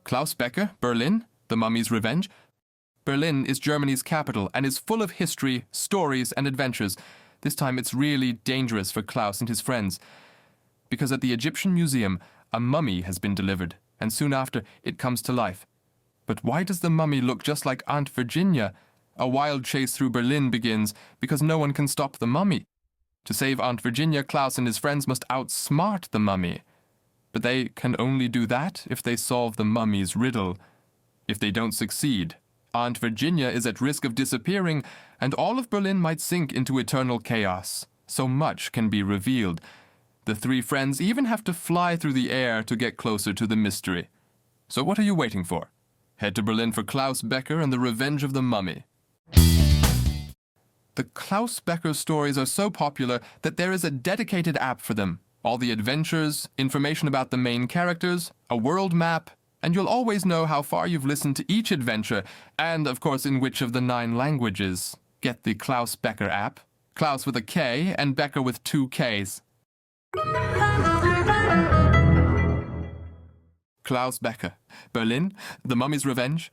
Klaus Bekker, Berlin, The Mummy's Revenge. Berlin is Germany's capital and is full of history, stories, and adventures. This time it's really dangerous for Klaus and his friends, because at the Egyptian Museum, a mummy has been delivered, and soon after, it comes to life. But why does the mummy look just like Aunt Virginia? A wild chase through Berlin begins because no one can stop the mummy. To save Aunt Virginia, Klaus and his friends must outsmart the mummy. But they can only do that if they solve the mummy's riddle. If they don't succeed, Aunt Virginia is at risk of disappearing, and all of Berlin might sink into eternal chaos. So much can be revealed. The three friends even have to fly through the air to get closer to the mystery. So what are you waiting for? Head to Berlin for Klaus Bekker and the Revenge of the Mummy. The Klaus Bekker stories are so popular that there is a dedicated app for them. All the adventures, information about the main characters, a world map, and you'll always know how far you've listened to each adventure, and of course in which of the 9 languages. Get the Klaus Bekker app. Klaus with a K and Bekker with 2 Ks. Klaus Bekker, Berlin, The Mummy's Revenge.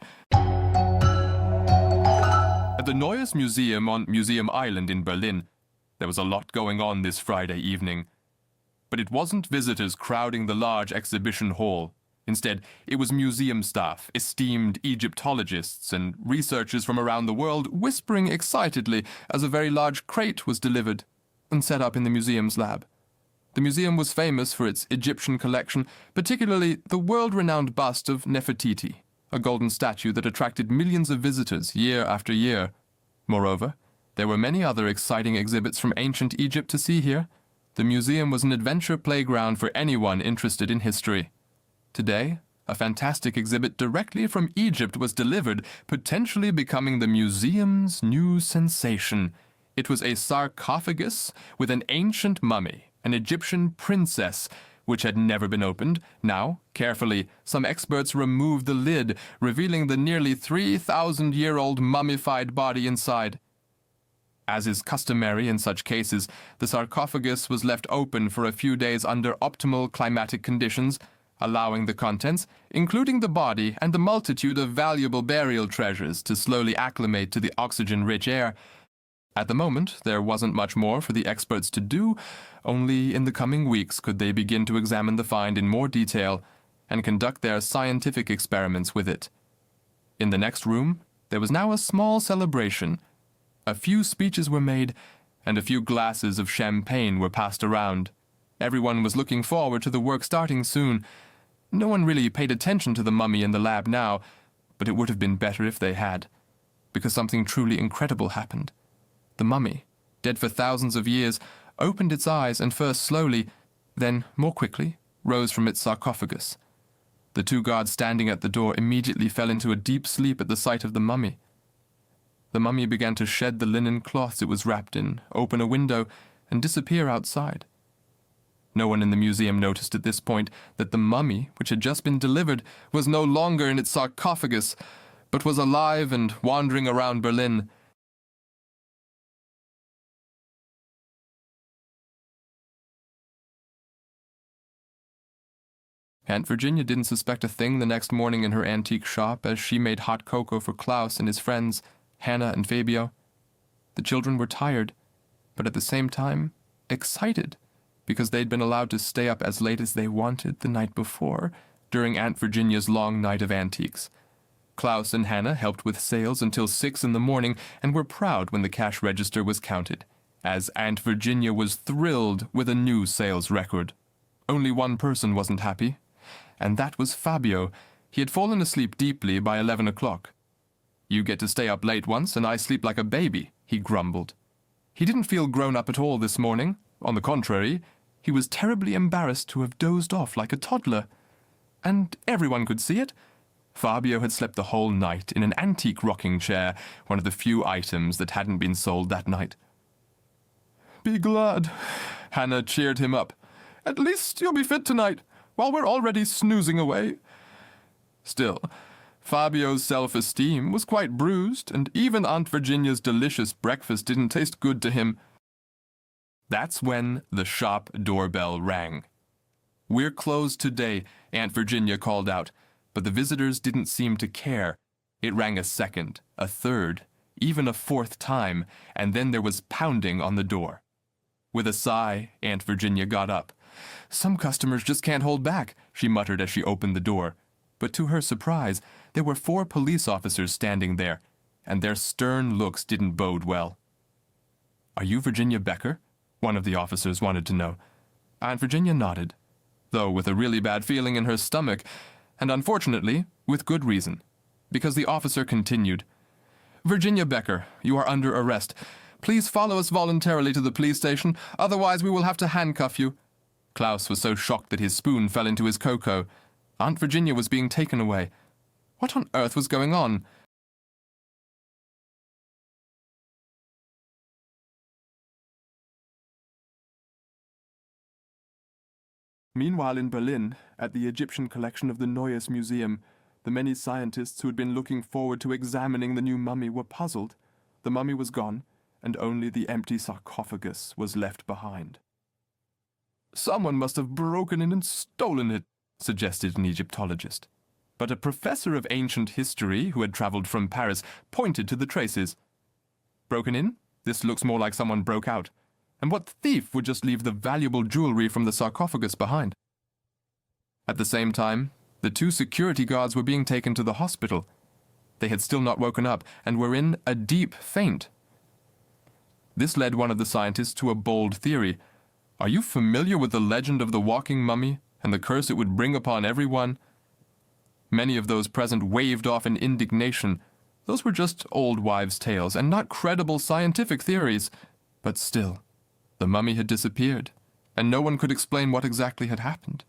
At the Neues Museum on Museum Island in Berlin, there was a lot going on this Friday evening. But it wasn't visitors crowding the large exhibition hall. Instead, it was museum staff, esteemed Egyptologists, and researchers from around the world whispering excitedly as a very large crate was delivered and set up in the museum's lab. The museum was famous for its Egyptian collection, particularly the world-renowned bust of Nefertiti, a golden statue that attracted millions of visitors year after year. Moreover, there were many other exciting exhibits from ancient Egypt to see here. The museum was an adventure playground for anyone interested in history. Today, a fantastic exhibit directly from Egypt was delivered, potentially becoming the museum's new sensation. It was a sarcophagus with an ancient mummy, an Egyptian princess, which had never been opened. Now, carefully, some experts removed the lid, revealing the nearly 3,000-year-old mummified body inside. As is customary in such cases, the sarcophagus was left open for a few days under optimal climatic conditions, allowing the contents, including the body and the multitude of valuable burial treasures, to slowly acclimate to the oxygen-rich air. At the moment, there wasn't much more for the experts to do. Only in the coming weeks could they begin to examine the find in more detail and conduct their scientific experiments with it. In the next room, there was now a small celebration. A few speeches were made, and a few glasses of champagne were passed around. Everyone was looking forward to the work starting soon. No one really paid attention to the mummy in the lab now, but it would have been better if they had, because something truly incredible happened. The mummy, dead for thousands of years, opened its eyes and first slowly, then more quickly, rose from its sarcophagus. The 2 guards standing at the door immediately fell into a deep sleep at the sight of the mummy. The mummy began to shed the linen cloths it was wrapped in, open a window, and disappear outside. No one in the museum noticed at this point that the mummy, which had just been delivered, was no longer in its sarcophagus, but was alive and wandering around Berlin. Aunt Virginia didn't suspect a thing the next morning in her antique shop as she made hot cocoa for Klaus and his friends, Hannah and Fabio. The children were tired, but at the same time excited, because they'd been allowed to stay up as late as they wanted the night before, during Aunt Virginia's long night of antiques. Klaus and Hannah helped with sales until 6 in the morning and were proud when the cash register was counted, as Aunt Virginia was thrilled with a new sales record. Only one person wasn't happy, and that was Fabio. He had fallen asleep deeply by 11 o'clock. "You get to stay up late once, and I sleep like a baby," he grumbled. He didn't feel grown up at all this morning. On the contrary, he was terribly embarrassed to have dozed off like a toddler. And everyone could see it. Fabio had slept the whole night in an antique rocking chair, one of the few items that hadn't been sold that night. "Be glad," Hannah cheered him up. "At least you'll be fit tonight, while we're already snoozing away." Still, Fabio's self-esteem was quite bruised, and even Aunt Virginia's delicious breakfast didn't taste good to him. That's when the shop doorbell rang. "We're closed today," Aunt Virginia called out. But the visitors didn't seem to care. It rang a second, a third, even a fourth time, and then there was pounding on the door. With a sigh, Aunt Virginia got up. "Some customers just can't hold back," she muttered as she opened the door. But to her surprise, there were 4 police officers standing there, and their stern looks didn't bode well. "Are you Virginia Bekker?" one of the officers wanted to know. Aunt Virginia nodded, though with a really bad feeling in her stomach, and unfortunately, with good reason, because the officer continued, "Virginia Bekker, you are under arrest. Please follow us voluntarily to the police station, otherwise we will have to handcuff you." Klaus was so shocked that his spoon fell into his cocoa. Aunt Virginia was being taken away. What on earth was going on? Meanwhile in Berlin, at the Egyptian collection of the Neues Museum, the many scientists who had been looking forward to examining the new mummy were puzzled. The mummy was gone, and only the empty sarcophagus was left behind. "Someone must have broken in and stolen it," suggested an Egyptologist. But a professor of ancient history who had traveled from Paris pointed to the traces. "Broken in? This looks more like someone broke out. And what thief would just leave the valuable jewelry from the sarcophagus behind?" At the same time, the 2 security guards were being taken to the hospital. They had still not woken up and were in a deep faint. This led one of the scientists to a bold theory. "Are you familiar with the legend of the walking mummy and the curse it would bring upon everyone?" Many of those present waved off in indignation. Those were just old wives' tales and not credible scientific theories. But still, the mummy had disappeared, and no one could explain what exactly had happened.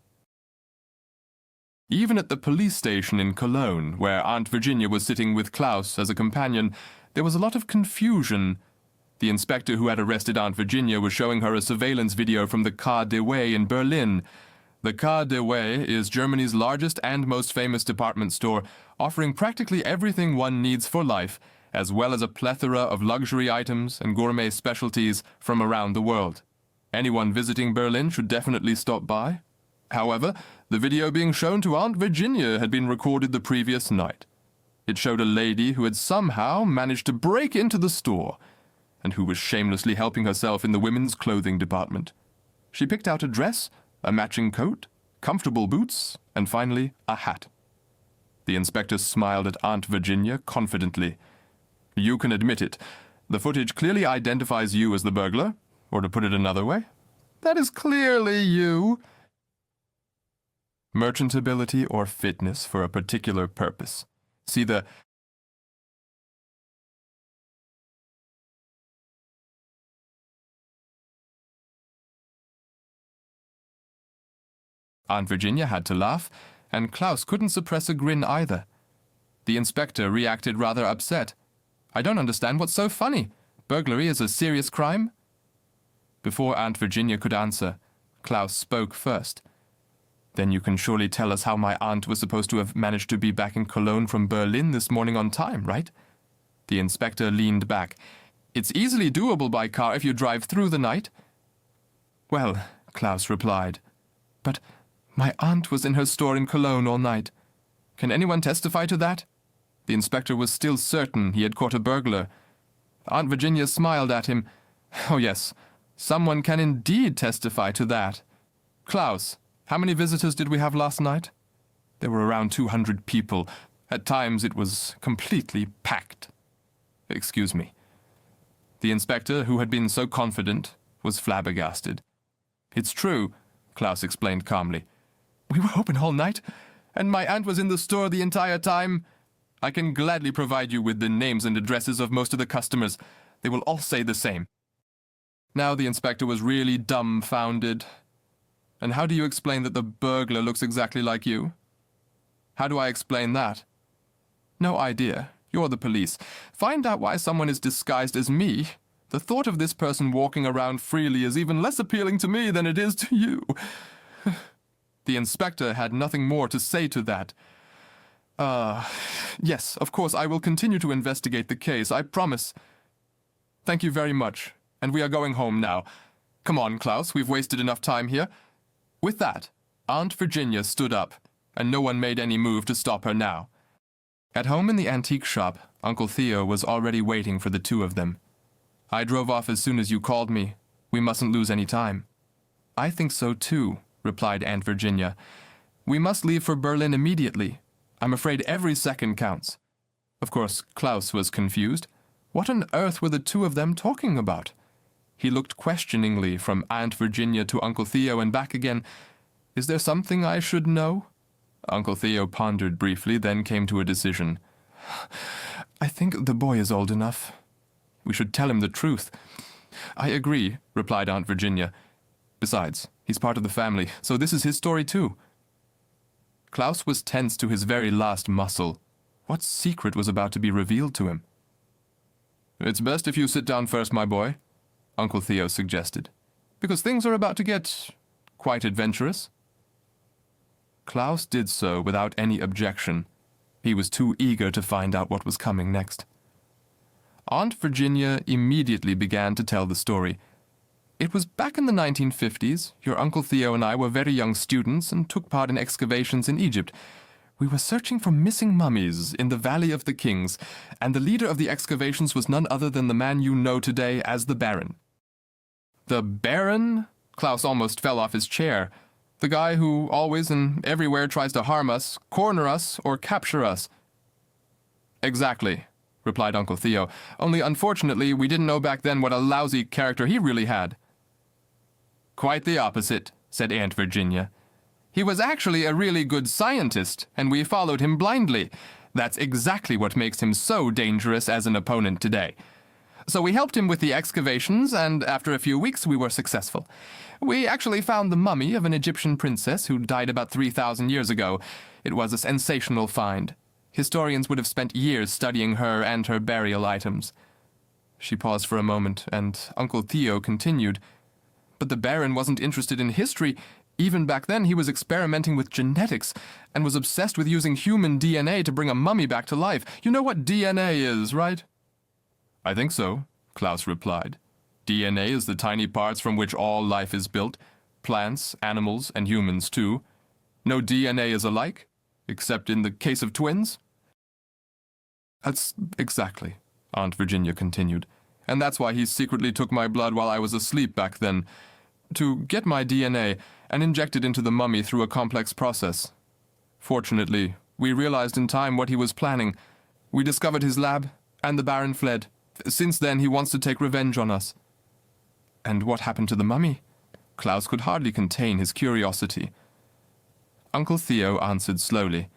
Even at the police station in Cologne, where Aunt Virginia was sitting with Klaus as a companion, there was a lot of confusion. The inspector who had arrested Aunt Virginia was showing her a surveillance video from the Quai des Way in Berlin. The Quai des Way is Germany's largest and most famous department store, offering practically everything one needs for life, as well as a plethora of luxury items and gourmet specialties from around the world. Anyone visiting Berlin should definitely stop by. However, the video being shown to Aunt Virginia had been recorded the previous night. It showed a lady who had somehow managed to break into the store, and who was shamelessly helping herself in the women's clothing department. She picked out a dress, a matching coat, comfortable boots, and finally a hat. The inspector smiled at Aunt Virginia confidently. "You can admit it. The footage clearly identifies you as the burglar, or to put it another way, that is clearly you." Merchantability or fitness for a particular purpose. See the Aunt Virginia had to laugh, and Klaus couldn't suppress a grin either. The inspector reacted rather upset. "I don't understand what's so funny. Burglary is a serious crime?" Before Aunt Virginia could answer, Klaus spoke first. "Then you can surely tell us how my aunt was supposed to have managed to be back in Cologne from Berlin this morning on time, right?" The inspector leaned back. "It's easily doable by car if you drive through the night." "Well," Klaus replied, "but my aunt was in her store in Cologne all night. Can anyone testify to that?" The inspector was still certain he had caught a burglar. Aunt Virginia smiled at him. "Oh yes, someone can indeed testify to that. Klaus, how many visitors did we have last night?" "There were around 200 people. At times it was completely packed." "Excuse me." The inspector, who had been so confident, was flabbergasted. "It's true," Klaus explained calmly. "We were open all night, and my aunt was in the store the entire time. I can gladly provide you with the names and addresses of most of the customers. They will all say the same." Now the inspector was really dumbfounded. "And how do you explain that the burglar looks exactly like you?" "How do I explain that?" "No idea. You're the police. Find out why someone is disguised as me. The thought of this person walking around freely is even less appealing to me than it is to you." The inspector had nothing more to say to that. Yes, of course, I will continue to investigate the case, I promise." "Thank you very much, and we are going home now. Come on, Klaus, we've wasted enough time here." With that, Aunt Virginia stood up. and no one made any move to stop her now. At home in the antique shop, Uncle Theo was already waiting for the two of them. "I drove off as soon as you called me. We mustn't lose any time." "I think so too," replied Aunt Virginia. "We must leave for Berlin immediately. I'm afraid every second counts." Of course, Klaus was confused. What on earth were the two of them talking about? He looked questioningly from Aunt Virginia to Uncle Theo and back again. "Is there something I should know?" Uncle Theo pondered briefly, then came to a decision. "I think the boy is old enough. We should tell him the truth." "I agree," replied Aunt Virginia. "Besides, he's part of the family, so this is his story too." Klaus was tense to his very last muscle. What secret was about to be revealed to him? "It's best if you sit down first, my boy," Uncle Theo suggested, "because things are about to get quite adventurous." Klaus did so without any objection. He was too eager to find out what was coming next. Aunt Virginia immediately began to tell the story. "It was back in the 1950s. Your Uncle Theo and I were very young students and took part in excavations in Egypt. We were searching for missing mummies in the Valley of the Kings, and the leader of the excavations was none other than the man you know today as the Baron." "The Baron?" Klaus almost fell off his chair. "The guy who always and everywhere tries to harm us, corner us, or capture us." "Exactly," replied Uncle Theo. "Only unfortunately we didn't know back then what a lousy character he really had." "Quite the opposite," said Aunt Virginia. "He was actually a really good scientist, and we followed him blindly. That's exactly what makes him so dangerous as an opponent today. So we helped him with the excavations, and after a few weeks we were successful. We actually found the mummy of an Egyptian princess who died about 3,000 years ago. It was a sensational find. Historians would have spent years studying her and her burial items." She paused for a moment, and Uncle Theo continued. "But the Baron wasn't interested in history. Even back then he was experimenting with genetics and was obsessed with using human DNA to bring a mummy back to life. You know what DNA is, right?" "I think so," Klaus replied. "DNA is the tiny parts from which all life is built. Plants, animals, and humans too. No DNA is alike, except in the case of twins." "That's exactly," Aunt Virginia continued. "And that's why he secretly took my blood while I was asleep back then, to get my DNA and inject it into the mummy through a complex process. Fortunately, we realized in time what he was planning. We discovered his lab, and the Baron fled. Since then, he wants to take revenge on us." "And what happened to the mummy?" Klaus could hardly contain his curiosity. Uncle Theo answered slowly.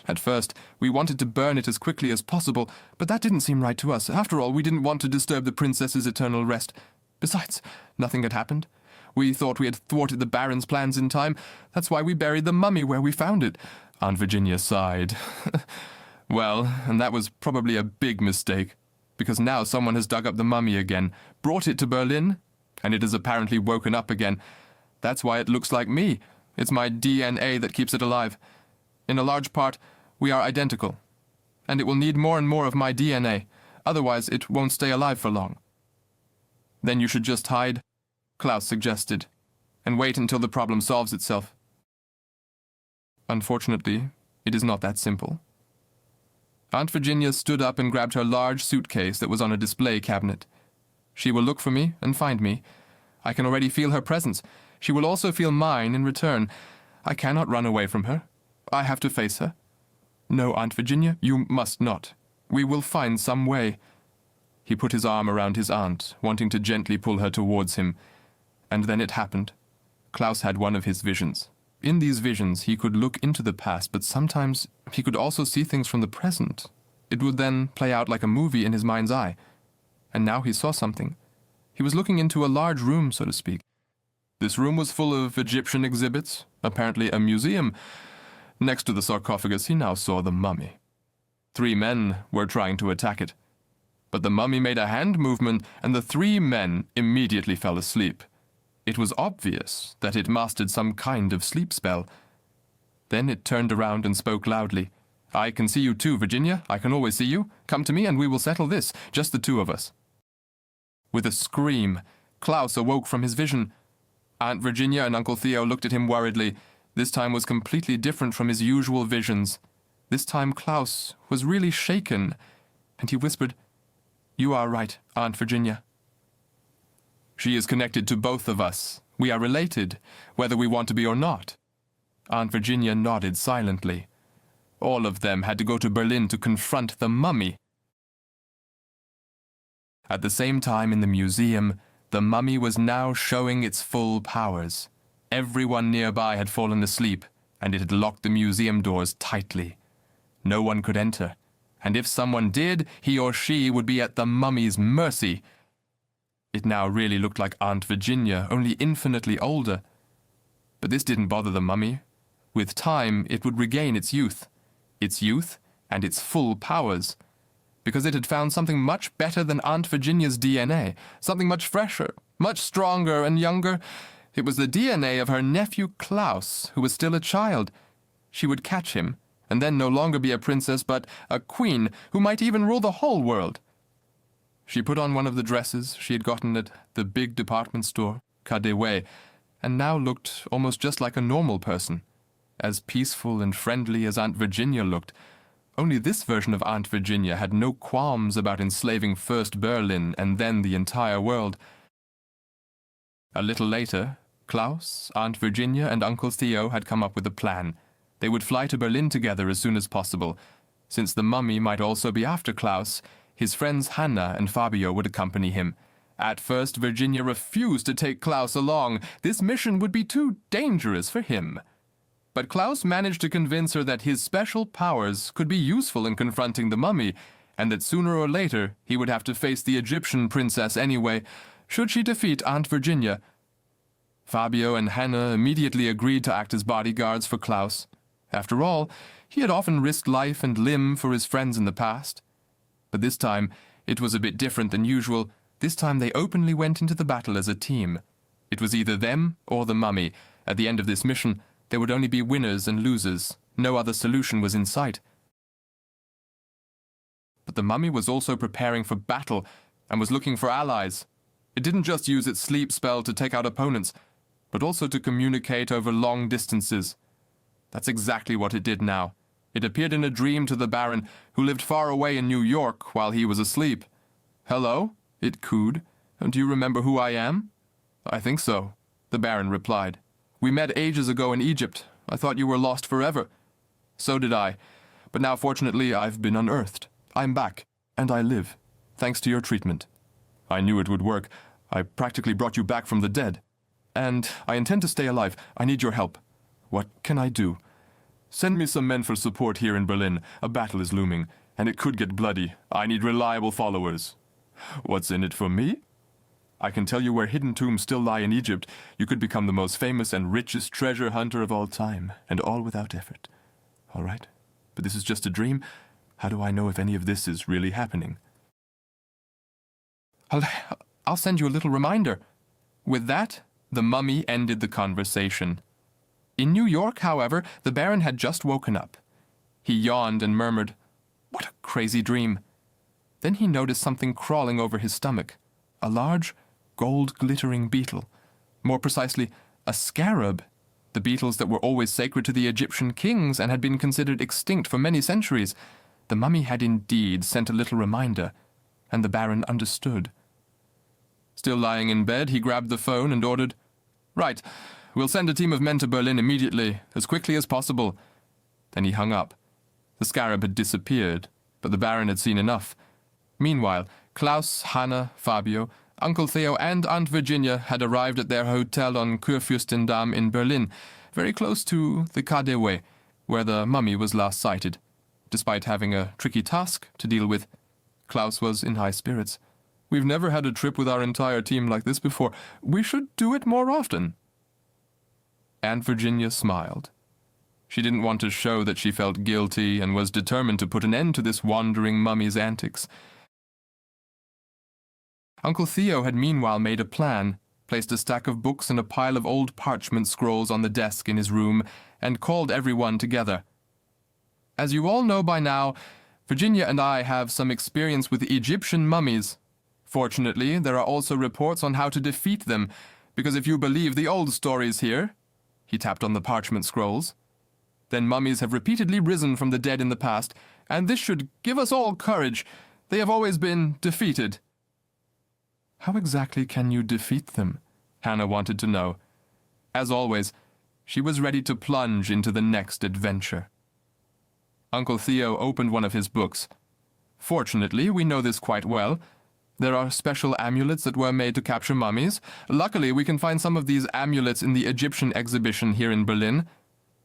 "At first, we wanted to burn it as quickly as possible, but that didn't seem right to us. After all, we didn't want to disturb the princess's eternal rest. Besides, nothing had happened. We thought we had thwarted the Baron's plans in time. That's why we buried the mummy where we found it." Aunt Virginia sighed. "Well, and that was probably a big mistake, because now someone has dug up the mummy again, brought it to Berlin, and it has apparently woken up again. That's why it looks like me. It's my DNA that keeps it alive. In a large part, we are identical, and it will need more and more of my DNA. Otherwise, it won't stay alive for long." "Then you should just hide," Klaus suggested, "and wait until the problem solves itself." Unfortunately, it is not that simple. Aunt Virginia stood up and grabbed her large suitcase that was on a display cabinet. "She will look for me and find me. I can already feel her presence. She will also feel mine in return. I cannot run away from her. I have to face her. No, Aunt Virginia, you must not. We will find some way." He put his arm around his aunt, wanting to gently pull her towards him. And then it happened. Klaus had one of his visions. In these visions, he could look into the past, but sometimes he could also see things from the present. It would then play out like a movie in his mind's eye. And now he saw something. He was looking into a large room, so to speak. This room was full of Egyptian exhibits, apparently a museum. Next to the sarcophagus, he now saw the mummy. 3 men were trying to attack it. But the mummy made a hand movement, and the 3 men immediately fell asleep. It was obvious that it mastered some kind of sleep spell. Then it turned around and spoke loudly. "I can see you too, Virginia. I can always see you. Come to me and we will settle this, just the 2 of us." With a scream, Klaus awoke from his vision. Aunt Virginia and Uncle Theo looked at him worriedly. This time was completely different from his usual visions. This time Klaus was really shaken, and he whispered, "You are right, Aunt Virginia. She is connected to both of us. We are related, whether we want to be or not." Aunt Virginia nodded silently. All of them had to go to Berlin to confront the mummy. At the same time in the museum, the mummy was now showing its full powers. Everyone nearby had fallen asleep, and it had locked the museum doors tightly. No one could enter, and if someone did, he or she would be at the mummy's mercy. It now really looked like Aunt Virginia, only infinitely older. But this didn't bother the mummy. With time, it would regain its youth and its full powers, because it had found something much better than Aunt Virginia's DNA, something much fresher, much stronger and younger. It was the DNA of her nephew Klaus, who was still a child. She would catch him, and then no longer be a princess, but a queen who might even rule the whole world. She put on one of the dresses she had gotten at the big department store, KaDeWe, and now looked almost just like a normal person, as peaceful and friendly as Aunt Virginia looked. Only this version of Aunt Virginia had no qualms about enslaving first Berlin and then the entire world. A little later, Klaus, Aunt Virginia, and Uncle Theo had come up with a plan. They would fly to Berlin together as soon as possible. Since the mummy might also be after Klaus, his friends Hannah and Fabio would accompany him. At first, Virginia refused to take Klaus along. This mission would be too dangerous for him. But Klaus managed to convince her that his special powers could be useful in confronting the mummy, and that sooner or later he would have to face the Egyptian princess anyway, should she defeat Aunt Virginia. Fabio and Hannah immediately agreed to act as bodyguards for Klaus. After all, he had often risked life and limb for his friends in the past. But this time, it was a bit different than usual. This time they openly went into the battle as a team. It was either them or the mummy. At the end of this mission, there would only be winners and losers. No other solution was in sight. But the mummy was also preparing for battle and was looking for allies. It didn't just use its sleep spell to take out opponents, but also to communicate over long distances. That's exactly what it did now. It appeared in a dream to the Baron, who lived far away in New York while he was asleep. "Hello," it cooed. "Do you remember who I am?" "I think so," the Baron replied. "We met ages ago in Egypt. I thought you were lost forever." "So did I. But now, fortunately, I've been unearthed. I'm back, and I live, thanks to your treatment. I knew it would work. I practically brought you back from the dead. And I intend to stay alive. I need your help. What can I do? Send me some men for support here in Berlin. A battle is looming, and it could get bloody. I need reliable followers." "What's in it for me?" "I can tell you where hidden tombs still lie in Egypt. You could become the most famous and richest treasure hunter of all time, and all without effort. All right, but this is just a dream. How do I know if any of this is really happening?" I'll send you a little reminder." With that, the mummy ended the conversation. In New York, however, the Baron had just woken up. He yawned and murmured, "What a crazy dream." Then he noticed something crawling over his stomach. A large, gold-glittering beetle. More precisely, a scarab. The beetles that were always sacred to the Egyptian kings and had been considered extinct for many centuries. The mummy had indeed sent a little reminder, and the Baron understood. Still lying in bed, he grabbed the phone and ordered, "Right, we'll send a team of men to Berlin immediately, as quickly as possible." Then he hung up. The scarab had disappeared, but the Baron had seen enough. Meanwhile, Klaus, Hannah, Fabio, Uncle Theo and Aunt Virginia had arrived at their hotel on Kurfürstendamm in Berlin, very close to the KaDeWe, where the mummy was last sighted. Despite having a tricky task to deal with, Klaus was in high spirits. "We've never had a trip with our entire team like this before. We should do it more often." Aunt Virginia smiled. She didn't want to show that she felt guilty and was determined to put an end to this wandering mummy's antics. Uncle Theo had meanwhile made a plan, placed a stack of books and a pile of old parchment scrolls on the desk in his room, and called everyone together. "As you all know by now, Virginia and I have some experience with Egyptian mummies. Fortunately, there are also reports on how to defeat them, because if you believe the old stories here," He tapped on the parchment scrolls. Then mummies have repeatedly risen from the dead in the past, and this should give us all courage. They have always been defeated. How exactly can you defeat them? Hannah wanted to know. As always, she was ready to plunge into the next adventure. Uncle Theo opened one of his books. Fortunately, we know this quite well. There are special amulets that were made to capture mummies. Luckily, we can find some of these amulets in the Egyptian exhibition here in Berlin.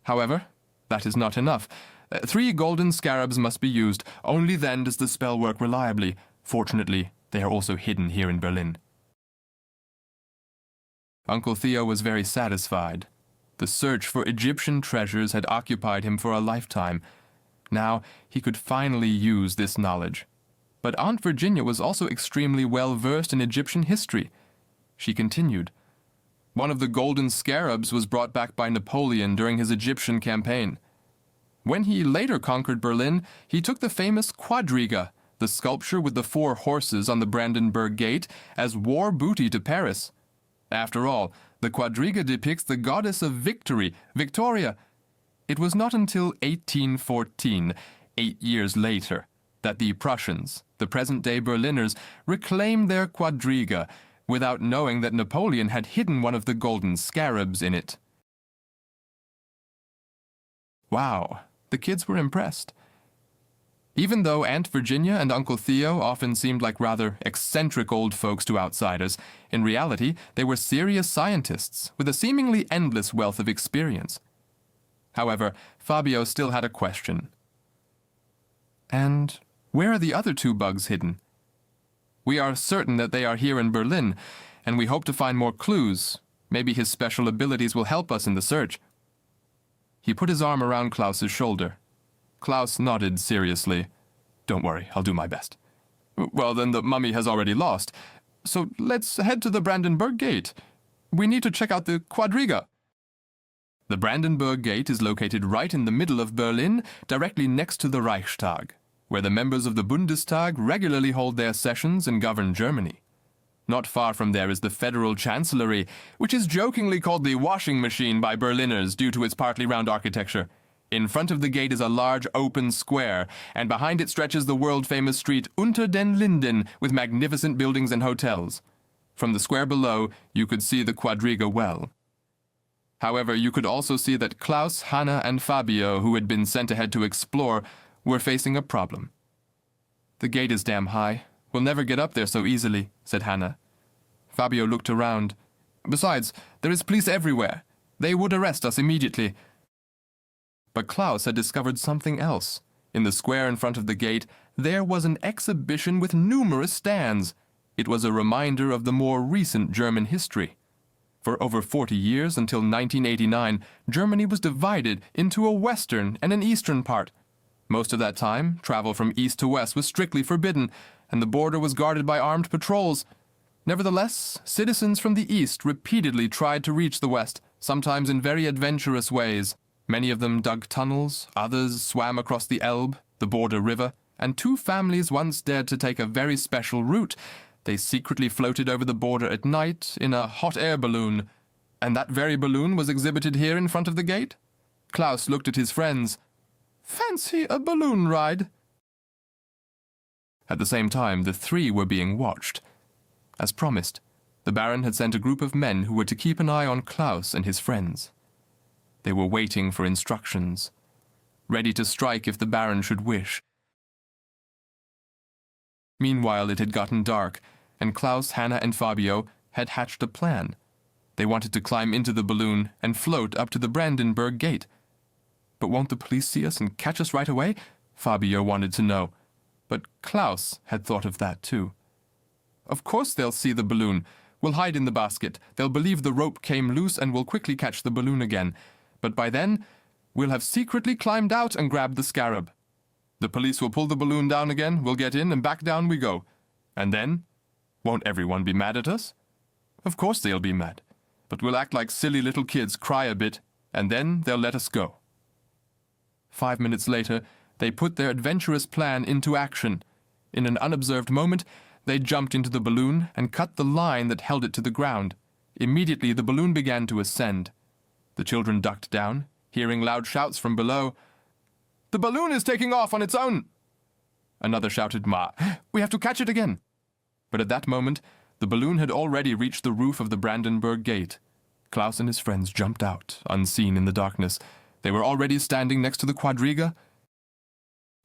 However, that is not enough. 3 golden scarabs must be used. Only then does the spell work reliably. Fortunately, they are also hidden here in Berlin. Uncle Theo was very satisfied. The search for Egyptian treasures had occupied him for a lifetime. Now he could finally use this knowledge. But Aunt Virginia was also extremely well versed in Egyptian history. She continued. One of the golden scarabs was brought back by Napoleon during his Egyptian campaign. When he later conquered Berlin, he took the famous quadriga, the sculpture with the 4 horses on the Brandenburg Gate, as war booty to Paris. After all, the quadriga depicts the goddess of victory, Victoria. It was not until 1814, 8 years later, that the Prussians, the present-day Berliners, reclaimed their quadriga without knowing that Napoleon had hidden one of the golden scarabs in it. Wow, the kids were impressed. Even though Aunt Virginia and Uncle Theo often seemed like rather eccentric old folks to outsiders, in reality they were serious scientists with a seemingly endless wealth of experience. However, Fabio still had a question. And where are the other 2 bugs hidden? We are certain that they are here in Berlin, and we hope to find more clues. Maybe his special abilities will help us in the search. He put his arm around Klaus's shoulder. Klaus nodded seriously. Don't worry, I'll do my best. Well, then the mummy has already lost. So let's head to the Brandenburg Gate. We need to check out the quadriga. The Brandenburg Gate is located right in the middle of Berlin, directly next to the Reichstag, where the members of the Bundestag regularly hold their sessions and govern Germany. Not far from there is the Federal Chancellery, which is jokingly called the washing machine by Berliners due to its partly round architecture. In front of the gate is a large open square, and behind it stretches the world-famous street Unter den Linden with magnificent buildings and hotels. From the square below, you could see the quadriga well. However, you could also see that Klaus, Hannah, and Fabio, who had been sent ahead to explore, were facing a problem. The gate is damn high. We'll never get up there so easily, said Hannah. Fabio looked around. Besides, there is police everywhere. They would arrest us immediately. But Klaus had discovered something else. In the square in front of the gate, there was an exhibition with numerous stands. It was a reminder of the more recent German history. For over 40 years, until 1989, Germany was divided into a western and an eastern part. Most of that time, travel from east to west was strictly forbidden, and the border was guarded by armed patrols. Nevertheless, citizens from the east repeatedly tried to reach the west, sometimes in very adventurous ways. Many of them dug tunnels, others swam across the Elbe, the border river, and 2 families once dared to take a very special route. They secretly floated over the border at night in a hot air balloon. And that very balloon was exhibited here in front of the gate? Klaus looked at his friends. Fancy a balloon ride! At the same time, the 3 were being watched. As promised, the Baron had sent a group of men who were to keep an eye on Klaus and his friends. They were waiting for instructions, ready to strike if the Baron should wish. Meanwhile, it had gotten dark, and Klaus, Hannah, and Fabio had hatched a plan. They wanted to climb into the balloon and float up to the Brandenburg Gate. But won't the police see us and catch us right away? Fabio wanted to know. But Klaus had thought of that too. Of course they'll see the balloon. We'll hide in the basket. They'll believe the rope came loose and we'll quickly catch the balloon again. But by then, we'll have secretly climbed out and grabbed the scarab. The police will pull the balloon down again, we'll get in, and back down we go. And then, won't everyone be mad at us? Of course they'll be mad. But we'll act like silly little kids, cry a bit, and then they'll let us go. 5 minutes later, they put their adventurous plan into action. In an unobserved moment, they jumped into the balloon and cut the line that held it to the ground. Immediately, the balloon began to ascend. The children ducked down, hearing loud shouts from below. "The balloon is taking off on its own!" Another shouted, "Ma, we have to catch it again!" But at that moment, the balloon had already reached the roof of the Brandenburg Gate. Klaus and his friends jumped out, unseen in the darkness. They were already standing next to the quadriga.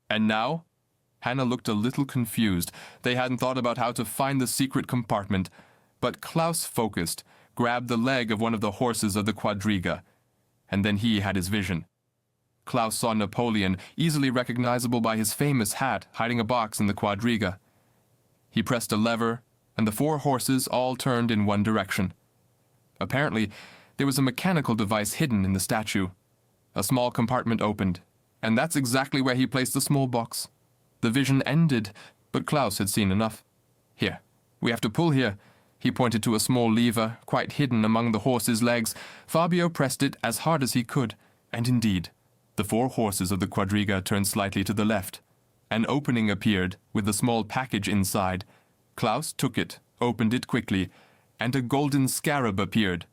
And now? Hannah looked a little confused. They hadn't thought about how to find the secret compartment. But Klaus focused, grabbed the leg of one of the horses of the quadriga. And then he had his vision. Klaus saw Napoleon, easily recognizable by his famous hat, hiding a box in the quadriga. He pressed a lever, and the 4 horses all turned in one direction. Apparently, there was a mechanical device hidden in the statue. A small compartment opened, and that's exactly where he placed the small box. The vision ended, but Klaus had seen enough. "Here, we have to pull here." He pointed to a small lever, quite hidden among the horses' legs. Fabio pressed it as hard as he could, and indeed, the 4 horses of the quadriga turned slightly to the left. An opening appeared, with a small package inside. Klaus took it, opened it quickly, and a golden scarab appeared.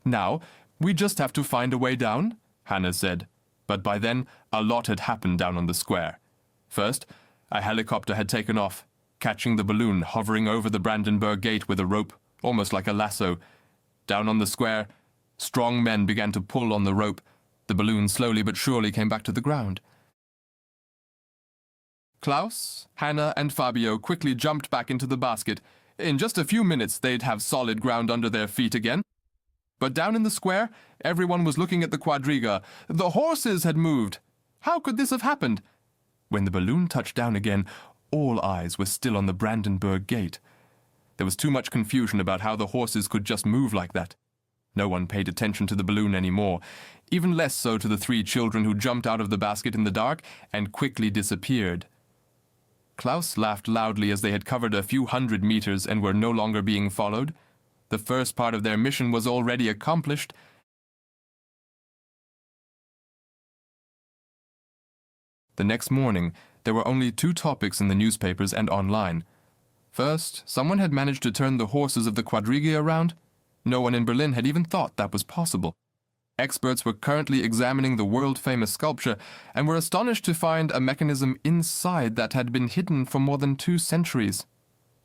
"Now, we just have to find a way down," Hannah said. But by then, a lot had happened down on the square. First, a helicopter had taken off, catching the balloon hovering over the Brandenburg Gate with a rope, almost like a lasso. Down on the square, strong men began to pull on the rope. The balloon slowly but surely came back to the ground. Klaus, Hannah, and Fabio quickly jumped back into the basket. In just a few minutes, they'd have solid ground under their feet again. But down in the square, everyone was looking at the quadriga. The horses had moved. How could this have happened? When the balloon touched down again, all eyes were still on the Brandenburg Gate. There was too much confusion about how the horses could just move like that. No one paid attention to the balloon anymore, even less so to the 3 children who jumped out of the basket in the dark and quickly disappeared. Klaus laughed loudly as they had covered a few hundred meters and were no longer being followed. The first part of their mission was already accomplished. The next morning, there were only 2 topics in the newspapers and online. First, someone had managed to turn the horses of the quadriga around. No one in Berlin had even thought that was possible. Experts were currently examining the world-famous sculpture and were astonished to find a mechanism inside that had been hidden for more than 2 centuries.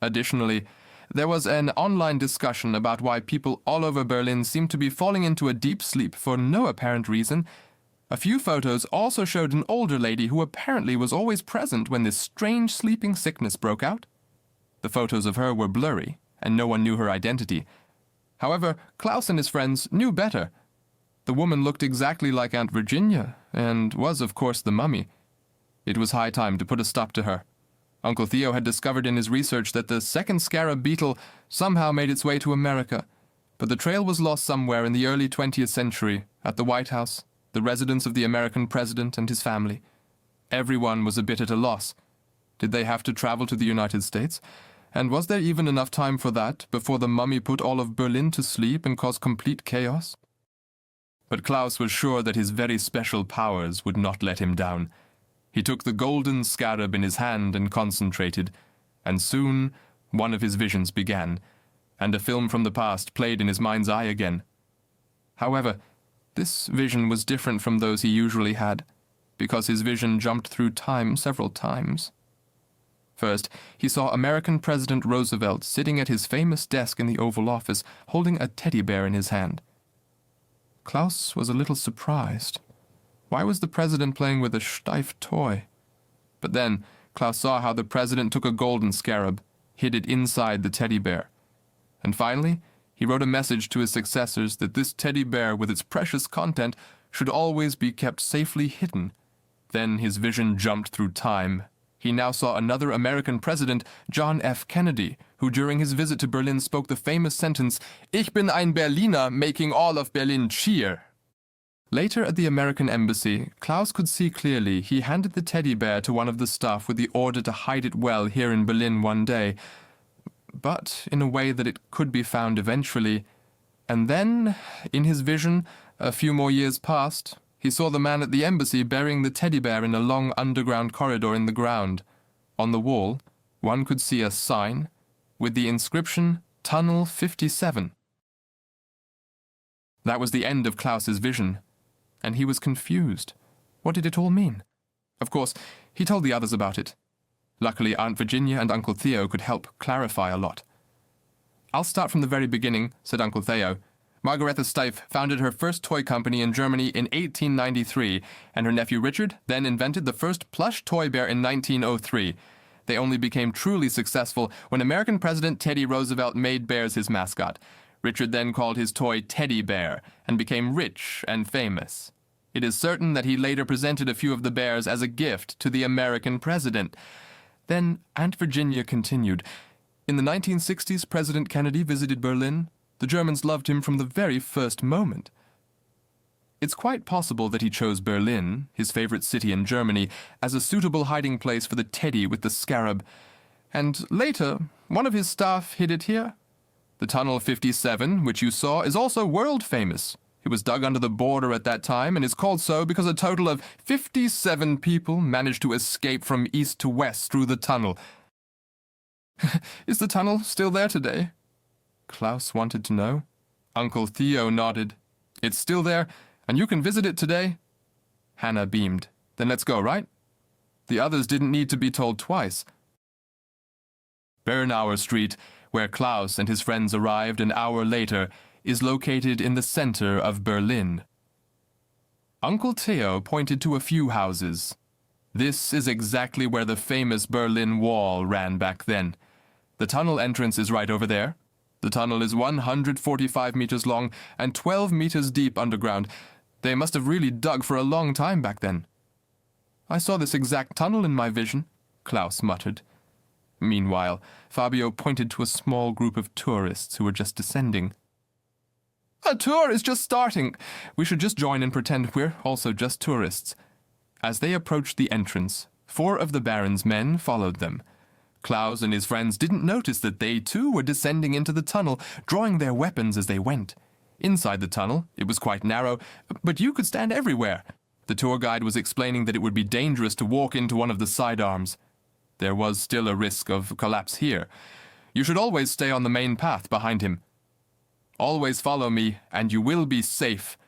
Additionally, there was an online discussion about why people all over Berlin seemed to be falling into a deep sleep for no apparent reason. A few photos also showed an older lady who apparently was always present when this strange sleeping sickness broke out. The photos of her were blurry, and no one knew her identity. However, Klaus and his friends knew better. The woman looked exactly like Aunt Virginia, and was, of course, the mummy. It was high time to put a stop to her. Uncle Theo had discovered in his research that the second scarab beetle somehow made its way to America, but the trail was lost somewhere in the early 20th century, at the White House, the residence of the American president and his family. Everyone was a bit at a loss. Did they have to travel to the United States? And was there even enough time for that before the mummy put all of Berlin to sleep and caused complete chaos? But Klaus was sure that his very special powers would not let him down. He took the golden scarab in his hand and concentrated, and soon one of his visions began, and a film from the past played in his mind's eye again. However, this vision was different from those he usually had, because his vision jumped through time several times. First, he saw American President Roosevelt sitting at his famous desk in the Oval Office, holding a teddy bear in his hand. Klaus was a little surprised. Why was the president playing with a Steif toy? But then, Klaus saw how the president took a golden scarab, hid it inside the teddy bear. And finally, he wrote a message to his successors that this teddy bear with its precious content should always be kept safely hidden. Then his vision jumped through time. He now saw another American president, John F. Kennedy, who during his visit to Berlin spoke the famous sentence, "Ich bin ein Berliner, making all of Berlin cheer." Later at the American embassy, Klaus could see clearly he handed the teddy bear to one of the staff with the order to hide it well here in Berlin one day, but in a way that it could be found eventually. And then, in his vision, a few more years passed, he saw the man at the embassy burying the teddy bear in a long underground corridor in the ground. On the wall, one could see a sign with the inscription, Tunnel 57. That was the end of Klaus's vision, and he was confused. What did it all mean? Of course, he told the others about it. Luckily, Aunt Virginia and Uncle Theo could help clarify a lot. "I'll start from the very beginning," said Uncle Theo. "Margaretha Steiff founded her first toy company in Germany in 1893, and her nephew Richard then invented the first plush toy bear in 1903. They only became truly successful when American President Teddy Roosevelt made bears his mascot. Richard then called his toy Teddy Bear and became rich and famous. It is certain that he later presented a few of the bears as a gift to the American president." Then Aunt Virginia continued, "In the 1960s, President Kennedy visited Berlin. The Germans loved him from the very first moment. It's quite possible that he chose Berlin, his favorite city in Germany, as a suitable hiding place for the teddy with the scarab. And later, one of his staff hid it here. The Tunnel 57, which you saw, is also world famous. It was dug under the border at that time and is called so because a total of 57 people managed to escape from east to west through the tunnel." "Is the tunnel still there today?" Klaus wanted to know. Uncle Theo nodded. "It's still there, and you can visit it today." Hannah beamed. "Then let's go, right?" The others didn't need to be told twice. Bernauer Street, where Klaus and his friends arrived an hour later, is located in the center of Berlin. Uncle Theo pointed to a few houses. This is exactly where the famous Berlin Wall ran back then. The tunnel entrance is right over there. The tunnel is 145 meters long and 12 meters deep underground. They must have really dug for a long time back then. "I saw this exact tunnel in my vision," Klaus muttered. Meanwhile, Fabio pointed to a small group of tourists who were just descending. "A tour is just starting. We should just join and pretend we're also just tourists." As they approached the entrance, 4 of the Baron's men followed them. Klaus and his friends didn't notice that they too were descending into the tunnel, drawing their weapons as they went. Inside the tunnel, it was quite narrow, but you could stand everywhere. The tour guide was explaining that it would be dangerous to walk into one of the sidearms. There was still a risk of collapse here. You should always stay on the main path behind him. "Always follow me, and you will be safe."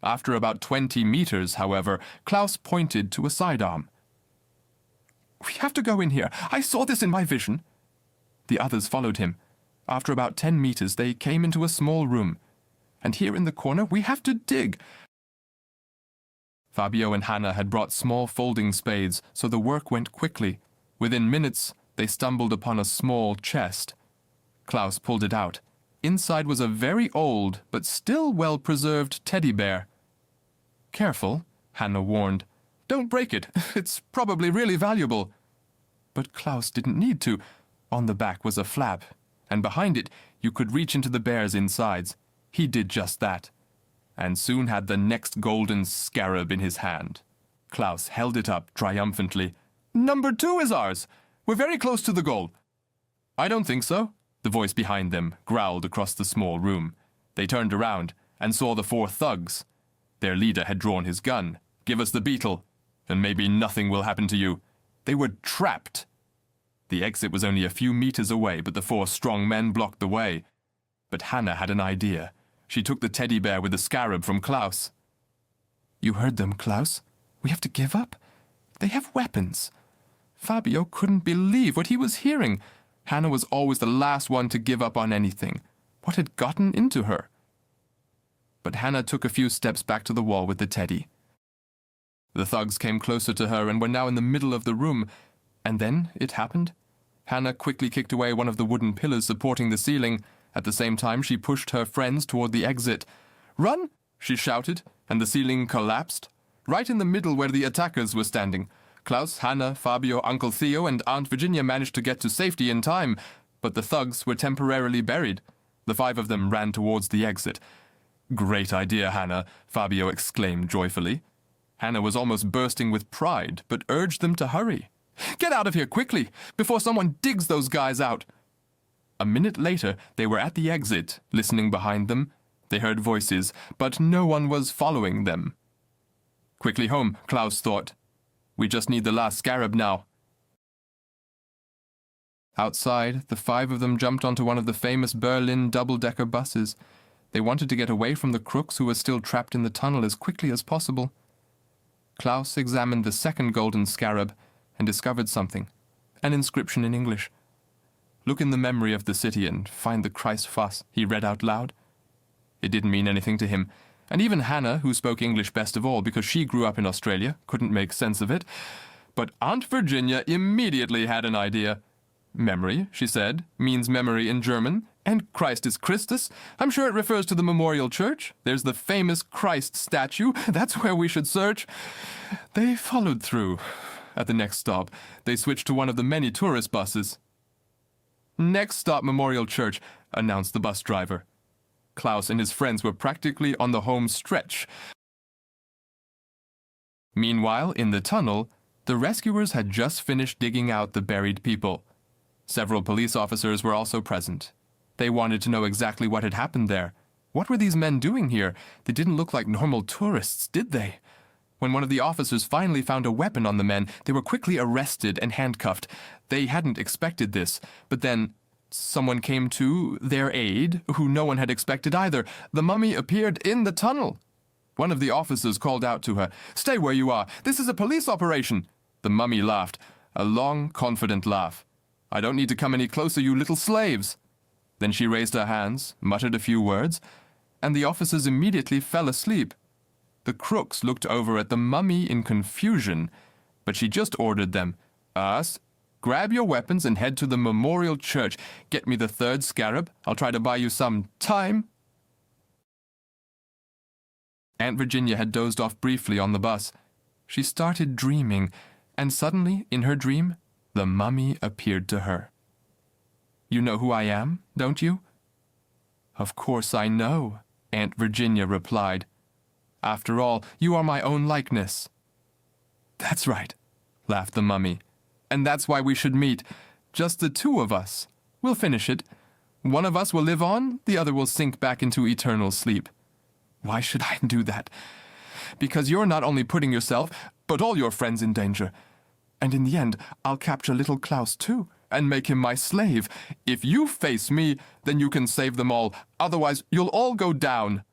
After about 20 meters, however, Klaus pointed to a sidearm. "We have to go in here. I saw this in my vision." The others followed him. After about 10 meters, they came into a small room. "And here in the corner, we have to dig." Fabio and Hannah had brought small folding spades, so the work went quickly. Within minutes, they stumbled upon a small chest. Klaus pulled it out. Inside was a very old, but still well-preserved teddy bear. "Careful," Hannah warned. "Don't break it. It's probably really valuable." But Klaus didn't need to. On the back was a flap, and behind it you could reach into the bear's insides. He did just that, and soon had the next golden scarab in his hand. Klaus held it up triumphantly. "Number 2 is ours. We're very close to the goal." "I don't think so," the voice behind them growled across the small room. They turned around and saw the 4 thugs. Their leader had drawn his gun. "Give us the beetle, and maybe nothing will happen to you." They were trapped. The exit was only a few meters away, but the 4 strong men blocked the way. But Hannah had an idea. She took the teddy bear with the scarab from Klaus. "You heard them, Klaus. We have to give up. They have weapons." Fabio couldn't believe what he was hearing. Hannah was always the last one to give up on anything. What had gotten into her? But Hannah took a few steps back to the wall with the teddy. The thugs came closer to her and were now in the middle of the room. And then it happened. Hannah quickly kicked away one of the wooden pillars supporting the ceiling. At the same time, she pushed her friends toward the exit. "Run!" she shouted, and the ceiling collapsed. Right in the middle where the attackers were standing. Klaus, Hannah, Fabio, Uncle Theo, and Aunt Virginia managed to get to safety in time, but the thugs were temporarily buried. The 5 of them ran towards the exit. "Great idea, Hannah," Fabio exclaimed joyfully. Hannah was almost bursting with pride, but urged them to hurry. "Get out of here quickly, before someone digs those guys out." A minute later, they were at the exit, listening behind them. They heard voices, but no one was following them. Quickly home, Klaus thought. We just need the last scarab now. Outside, the 5 of them jumped onto one of the famous Berlin double-decker buses. They wanted to get away from the crooks who were still trapped in the tunnel as quickly as possible. Klaus examined the second golden scarab and discovered something, an inscription in English. "Look in the memory of the city and find the Kreisfass," he read out loud. It didn't mean anything to him, and even Hannah, who spoke English best of all because she grew up in Australia, couldn't make sense of it. But Aunt Virginia immediately had an idea. "Memory," she said, "means memory in German, and Christ is Christus. I'm sure it refers to the Memorial Church. There's the famous Christ statue. That's where we should search." They followed through. At the next stop, they switched to one of the many tourist buses. "Next stop, Memorial Church," announced the bus driver. Klaus and his friends were practically on the home stretch. Meanwhile, in the tunnel, the rescuers had just finished digging out the buried people. Several police officers were also present. They wanted to know exactly what had happened there. What were these men doing here? They didn't look like normal tourists, did they? When one of the officers finally found a weapon on the men, they were quickly arrested and handcuffed. They hadn't expected this, but then someone came to their aid, who no one had expected either. The mummy appeared in the tunnel. One of the officers called out to her, "Stay where you are. This is a police operation." The mummy laughed, a long, confident laugh. "I don't need to come any closer, you little slaves." Then she raised her hands, muttered a few words, and the officers immediately fell asleep. The crooks looked over at the mummy in confusion, but she just ordered them, "Us, grab your weapons and head to the Memorial Church. Get me the third scarab. I'll try to buy you some time." Aunt Virginia had dozed off briefly on the bus. She started dreaming, and suddenly, in her dream, the mummy appeared to her. "You know who I am, don't you?" "Of course I know," Aunt Virginia replied. "After all, you are my own likeness." "That's right," laughed the mummy. "And that's why we should meet. Just the two of us. We'll finish it. One of us will live on, the other will sink back into eternal sleep." "Why should I do that?" "Because you're not only putting yourself, but all your friends in danger. And in the end, I'll capture little Klaus too, and make him my slave. If you face me, then you can save them all. Otherwise, you'll all go down."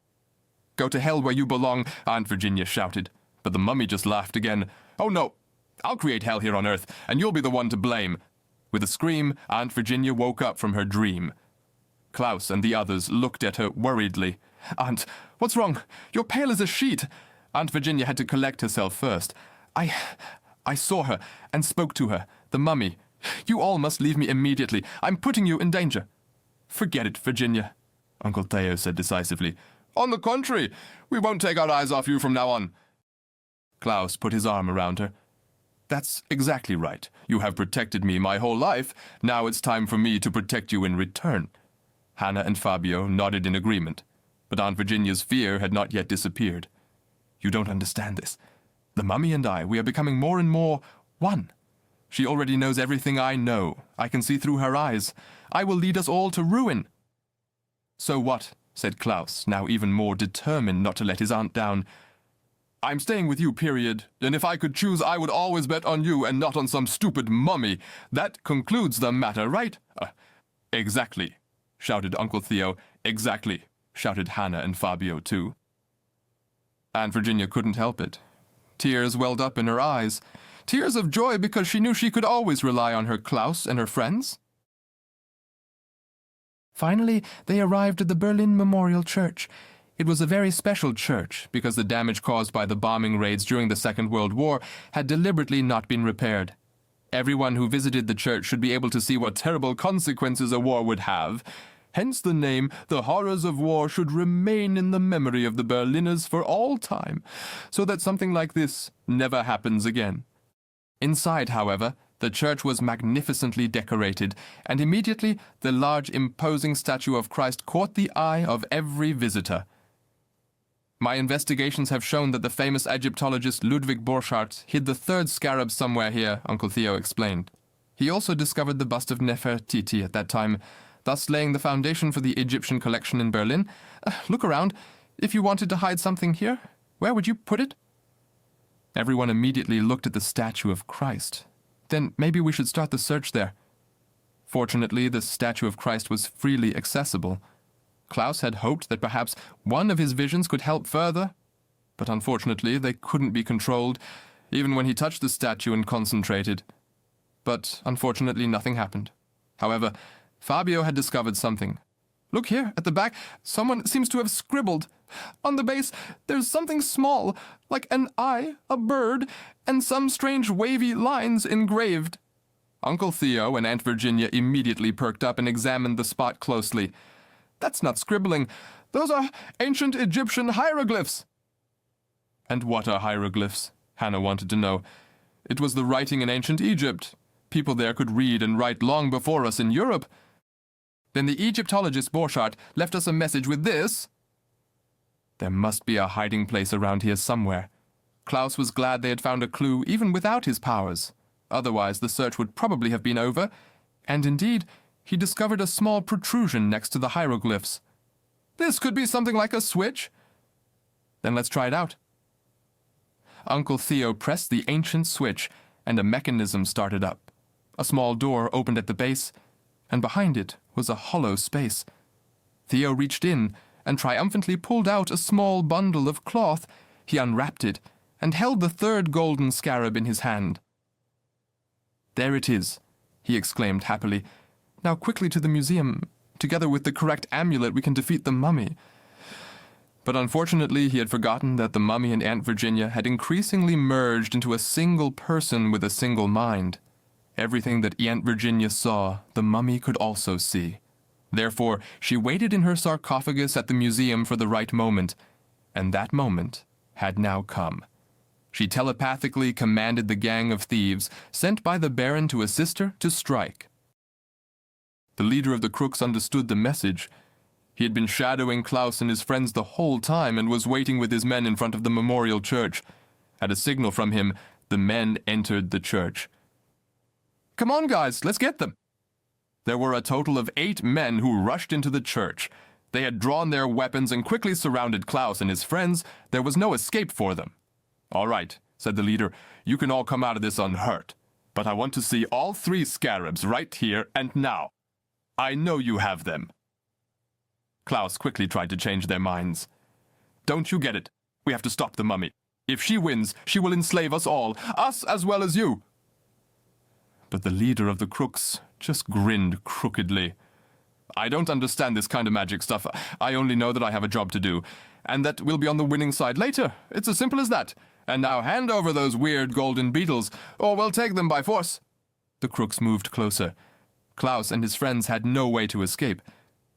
"Go to hell where you belong," Aunt Virginia shouted. But the mummy just laughed again. "Oh no, I'll create hell here on Earth, and you'll be the one to blame." With a scream, Aunt Virginia woke up from her dream. Klaus and the others looked at her worriedly. "Aunt, what's wrong? You're pale as a sheet." Aunt Virginia had to collect herself first. I saw her and spoke to her, the mummy. You all must leave me immediately. I'm putting you in danger." "Forget it, Virginia," Uncle Theo said decisively. "On the contrary, we won't take our eyes off you from now on." Klaus put his arm around her. "That's exactly right. You have protected me my whole life. Now it's time for me to protect you in return." Hannah and Fabio nodded in agreement, but Aunt Virginia's fear had not yet disappeared. "You don't understand this. The mummy and I, we are becoming more and more one. She already knows everything I know. I can see through her eyes. I will lead us all to ruin." "So what?" said Klaus, now even more determined not to let his aunt down. "I'm staying with you, period. And if I could choose, I would always bet on you and not on some stupid mummy. That concludes the matter, right?" "Exactly," shouted Uncle Theo. "Exactly," shouted Hannah and Fabio too. Aunt Virginia couldn't help it. Tears welled up in her eyes. Tears of joy because she knew she could always rely on her Klaus and her friends. Finally, they arrived at the Berlin Memorial Church. It was a very special church because the damage caused by the bombing raids during the Second World War had deliberately not been repaired. Everyone who visited the church should be able to see what terrible consequences a war would have. Hence the name, the horrors of war should remain in the memory of the Berliners for all time, so that something like this never happens again. Inside, however, the church was magnificently decorated, and immediately the large, imposing statue of Christ caught the eye of every visitor. My investigations have shown that the famous Egyptologist Ludwig Borchardt hid the third scarab somewhere here, Uncle Theo explained. He also discovered the bust of Nefertiti at that time, thus laying the foundation for the Egyptian collection in Berlin. Look around. If you wanted to hide something here, where would you put it? Everyone immediately looked at the statue of Christ. Then maybe we should start the search there. Fortunately, the statue of Christ was freely accessible. Klaus had hoped that perhaps one of his visions could help further, but unfortunately they couldn't be controlled, even when he touched the statue and concentrated. But unfortunately nothing happened. However, Fabio had discovered something. Look here, at the back, someone seems to have scribbled. On the base, there's something small, like an eye, a bird, and some strange wavy lines engraved. Uncle Theo and Aunt Virginia immediately perked up and examined the spot closely. That's not scribbling. Those are ancient Egyptian hieroglyphs. And what are hieroglyphs? Hannah wanted to know. It was the writing in ancient Egypt. People there could read and write long before us in Europe. Then the Egyptologist Borchardt left us a message with this. There must be a hiding place around here somewhere. Klaus was glad they had found a clue even without his powers. Otherwise, the search would probably have been over. And indeed, he discovered a small protrusion next to the hieroglyphs. This could be something like a switch. Then let's try it out. Uncle Theo pressed the ancient switch, and a mechanism started up. A small door opened at the base, and behind it was a hollow space. Theo reached in and triumphantly pulled out a small bundle of cloth. He unwrapped it and held the third golden scarab in his hand. There it is, he exclaimed happily. Now quickly to the museum. Together with the correct amulet, we can defeat the mummy. But unfortunately, he had forgotten that the mummy and Aunt Virginia had increasingly merged into a single person with a single mind. Everything that Aunt Virginia saw, the mummy could also see. Therefore, she waited in her sarcophagus at the museum for the right moment, and that moment had now come. She telepathically commanded the gang of thieves sent by the Baron to assist her to strike. The leader of the crooks understood the message. He had been shadowing Klaus and his friends the whole time and was waiting with his men in front of the memorial church. At a signal from him, the men entered the church. Come on, guys, let's get them. There were a total of 8 men who rushed into the church. They had drawn their weapons and quickly surrounded Klaus and his friends. There was no escape for them. All right, said the leader, you can all come out of this unhurt. But I want to see all 3 scarabs right here and now. I know you have them. Klaus quickly tried to change their minds. Don't you get it? We have to stop the mummy. If she wins, she will enslave us all, us as well as you. But the leader of the crooks just grinned crookedly. I don't understand this kind of magic stuff. I only know that I have a job to do, and that we'll be on the winning side later. It's as simple as that. And now hand over those weird golden beetles, or we'll take them by force. The crooks moved closer. Klaus and his friends had no way to escape.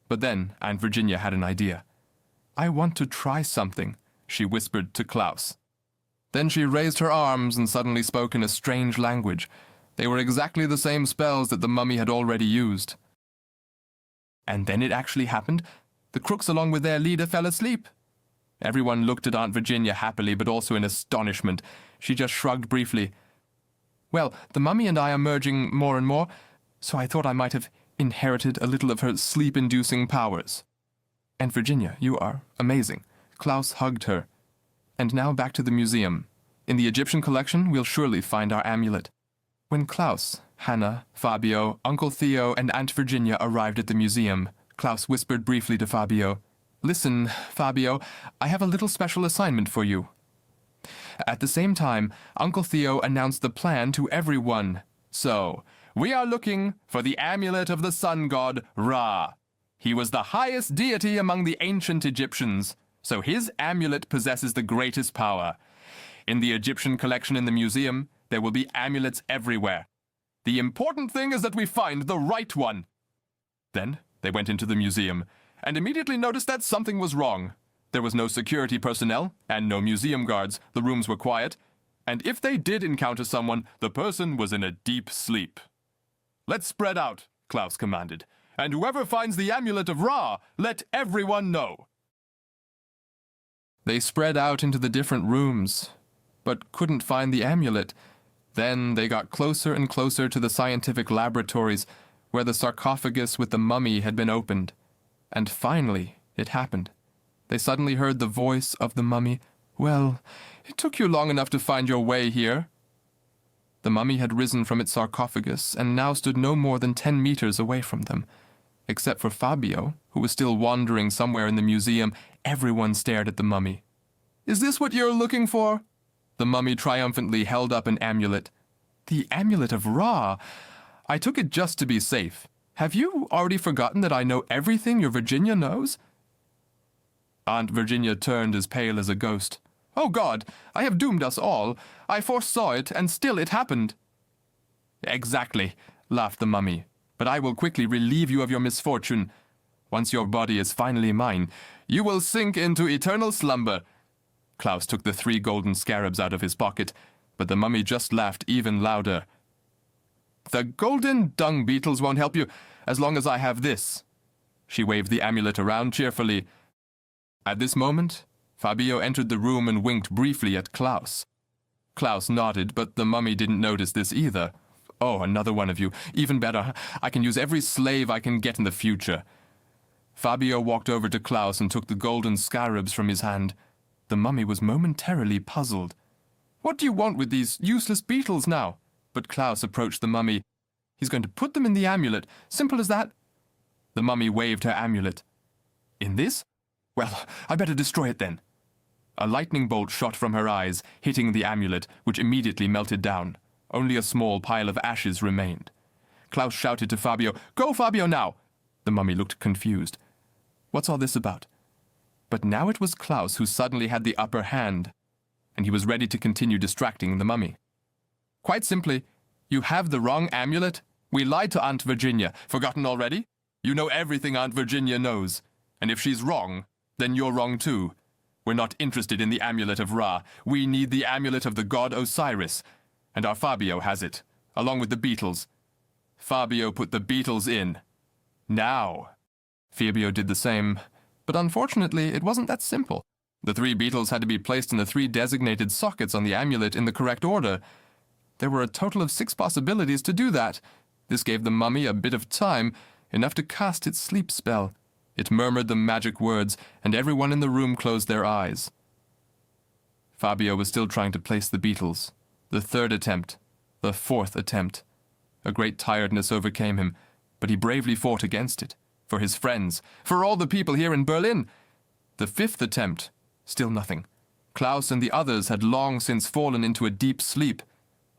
But then Aunt Virginia had an idea. I want to try something, she whispered to Klaus. Then she raised her arms and suddenly spoke in a strange language. They were exactly the same spells that the mummy had already used. And then it actually happened. The crooks, along with their leader, fell asleep. Everyone looked at Aunt Virginia happily, but also in astonishment. She just shrugged briefly. Well, the mummy and I are merging more and more, so I thought I might have inherited a little of her sleep-inducing powers. Aunt Virginia, you are amazing. Klaus hugged her. And now back to the museum. In the Egyptian collection, we'll surely find our amulet. When Klaus, Hannah, Fabio, Uncle Theo, and Aunt Virginia arrived at the museum, Klaus whispered briefly to Fabio, Listen, Fabio, I have a little special assignment for you. At the same time, Uncle Theo announced the plan to everyone. So, we are looking for the amulet of the sun god Ra. He was the highest deity among the ancient Egyptians, so his amulet possesses the greatest power. In the Egyptian collection in the museum, there will be amulets everywhere. The important thing is that we find the right one. Then they went into the museum and immediately noticed that something was wrong. There was no security personnel and no museum guards. The rooms were quiet. And if they did encounter someone, the person was in a deep sleep. Let's spread out, Klaus commanded. And whoever finds the amulet of Ra, let everyone know. They spread out into the different rooms, but couldn't find the amulet. Then they got closer and closer to the scientific laboratories, where the sarcophagus with the mummy had been opened. And finally, it happened. They suddenly heard the voice of the mummy. Well, it took you long enough to find your way here. The mummy had risen from its sarcophagus and now stood no more than 10 meters away from them. Except for Fabio, who was still wandering somewhere in the museum, everyone stared at the mummy. "Is this what you're looking for?" The mummy triumphantly held up an amulet. "The amulet of Ra. I took it just to be safe. Have you already forgotten that I know everything your Virginia knows?" Aunt Virginia turned as pale as a ghost. "Oh God, I have doomed us all. I foresaw it, and still it happened." "Exactly," laughed the mummy. "But I will quickly relieve you of your misfortune. Once your body is finally mine, you will sink into eternal slumber." Klaus took the 3 golden scarabs out of his pocket, but the mummy just laughed even louder. "The golden dung beetles won't help you as long as I have this." She waved the amulet around cheerfully. At this moment, Fabio entered the room and winked briefly at Klaus. Klaus nodded, but the mummy didn't notice this either. "Oh, another one of you. Even better. I can use every slave I can get in the future." Fabio walked over to Klaus and took the golden scarabs from his hand. The mummy was momentarily puzzled. "What do you want with these useless beetles now?" But Klaus approached the mummy. "He's going to put them in the amulet. Simple as that." The mummy waved her amulet. "In this? Well, I better destroy it then." A lightning bolt shot from her eyes, hitting the amulet, which immediately melted down. Only a small pile of ashes remained. Klaus shouted to Fabio, "Go, Fabio, now!" The mummy looked confused. What's all this about? But now it was Klaus who suddenly had the upper hand, and he was ready to continue distracting the mummy. "Quite simply, you have the wrong amulet. We lied to Aunt Virginia. Forgotten already? You know everything Aunt Virginia knows. And if she's wrong, then you're wrong too. We're not interested in the amulet of Ra. We need the amulet of the god Osiris. And our Fabio has it, along with the beetles. Fabio put the beetles in. Now." Fabio did the same, but unfortunately it wasn't that simple. The 3 beetles had to be placed in the 3 designated sockets on the amulet in the correct order. There were a total of 6 possibilities to do that. This gave the mummy a bit of time, enough to cast its sleep spell. It murmured the magic words, and everyone in the room closed their eyes. Fabio was still trying to place the beetles. The 3rd attempt. The 4th attempt. A great tiredness overcame him, but he bravely fought against it. For his friends. For all the people here in Berlin. The 5th attempt. Still nothing. Klaus and the others had long since fallen into a deep sleep.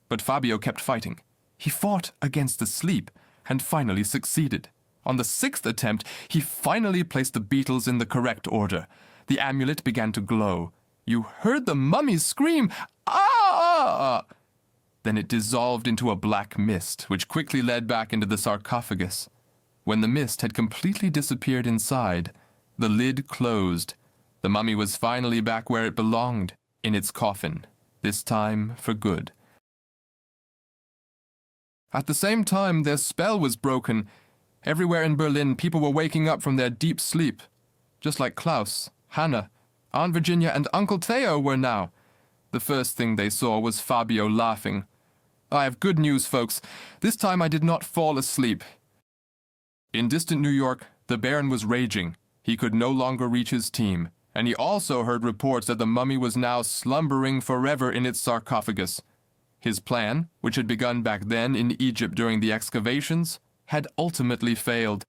But Fabio kept fighting. He fought against the sleep, and finally succeeded. On the 6th attempt, he finally placed the beetles in the correct order. The amulet began to glow. You heard the mummy scream, "Ah!" Then it dissolved into a black mist, which quickly led back into the sarcophagus. When the mist had completely disappeared inside, the lid closed. The mummy was finally back where it belonged, in its coffin, this time for good. At the same time, their spell was broken. Everywhere in Berlin, people were waking up from their deep sleep. Just like Klaus, Hannah, Aunt Virginia, and Uncle Theo were now. The first thing they saw was Fabio laughing. "I have good news, folks. This time I did not fall asleep." In distant New York, the Baron was raging. He could no longer reach his team, and he also heard reports that the mummy was now slumbering forever in its sarcophagus. His plan, which had begun back then in Egypt during the excavations, had ultimately failed.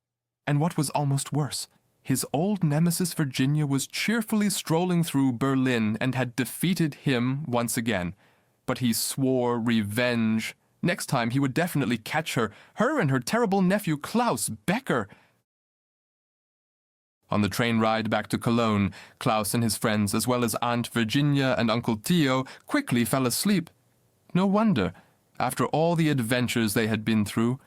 And what was almost worse, his old nemesis Virginia was cheerfully strolling through Berlin and had defeated him once again. But he swore revenge. Next time he would definitely catch her and her terrible nephew Klaus Bekker. On the train ride back to Cologne, Klaus and his friends, as well as Aunt Virginia and Uncle Theo, quickly fell asleep. No wonder, after all the adventures they had been through.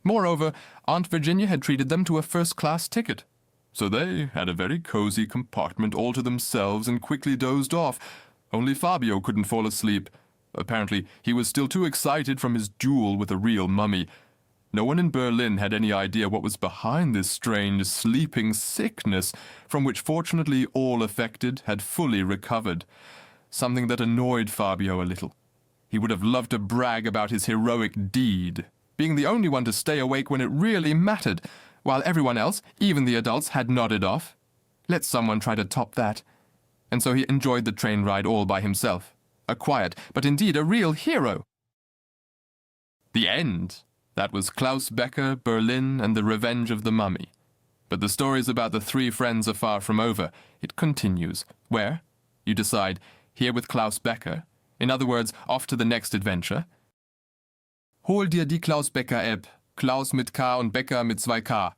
Moreover, Aunt Virginia had treated them to a first-class ticket. So they had a very cozy compartment all to themselves and quickly dozed off. Only Fabio couldn't fall asleep. Apparently, he was still too excited from his duel with a real mummy. No one in Berlin had any idea what was behind this strange sleeping sickness, from which fortunately all affected had fully recovered. Something that annoyed Fabio a little. He would have loved to brag about his heroic deed, being the only one to stay awake when it really mattered, while everyone else, even the adults, had nodded off. Let someone try to top that. And so he enjoyed the train ride all by himself. A quiet, but indeed a real hero. The end. That was Klaus Bekker, Berlin, and the Revenge of the Mummy. But the stories about the three friends are far from over. It continues. Where? You decide, here with Klaus Bekker. In other words, off to the next adventure. Hol dir die Klaus Bekker App. Klaus mit K und Becker mit 2 K.